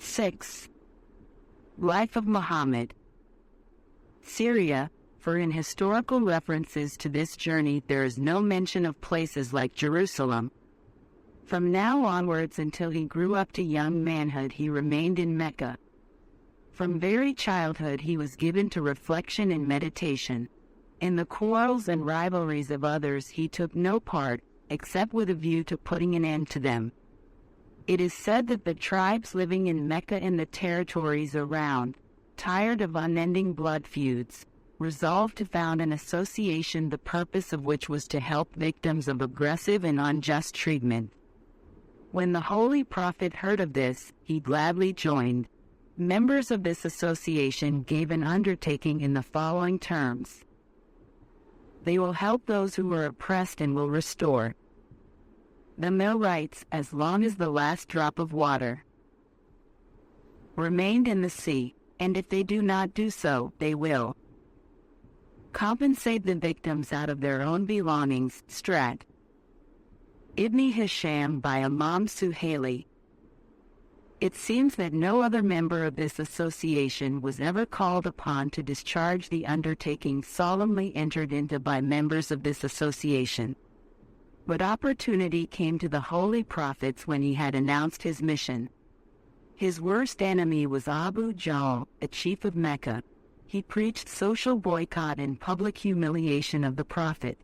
6. Life of Muhammad. Syria, for in historical references to this journey there is no mention of places like Jerusalem. From now onwards until he grew up to young manhood he remained in Mecca. From very childhood he was given to reflection and meditation. In the quarrels and rivalries of others he took no part, except with a view to putting an end to them. It is said that the tribes living in Mecca and the territories around, tired of unending blood feuds, resolved to found an association the purpose of which was to help victims of aggressive and unjust treatment. When the Holy Prophet heard of this, he gladly joined. Members of this association gave an undertaking in the following terms. They will help those who are oppressed and will restore them their rights as long as the last drop of water remained in the sea, and if they do not do so, they will compensate the victims out of their own belongings. Strat. Ibn Hisham by Imam Suhaili. It seems that no other member of this association was ever called upon to discharge the undertaking solemnly entered into by members of this association. But opportunity came to the Holy Prophets when he had announced his mission. His worst enemy was Abu Jahl, a chief of Mecca. He preached social boycott and public humiliation of the Prophet.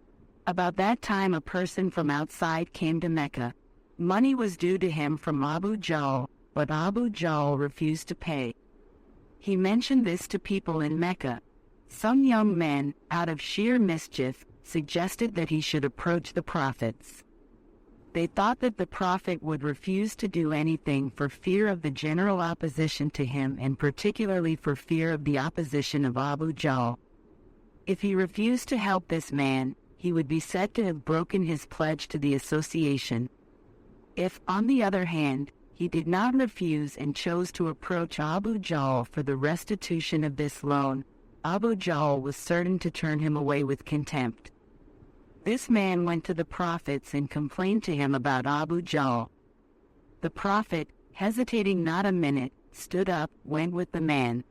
About that time a person from outside came to Mecca. Money was due to him from Abu Jahl, but Abu Jahl refused to pay. He mentioned this to people in Mecca. Some young men, out of sheer mischief, suggested that he should approach the prophets. They thought that the prophet would refuse to do anything for fear of the general opposition to him and particularly for fear of the opposition of Abu Jahl. If he refused to help this man, he would be said to have broken his pledge to the association. If, on the other hand, he did not refuse and chose to approach Abu Jahl for the restitution of this loan, Abu Jahl was certain to turn him away with contempt. This man went to the prophets and complained to him about Abu Jahl. The prophet, hesitating not a minute, stood up, went with the man,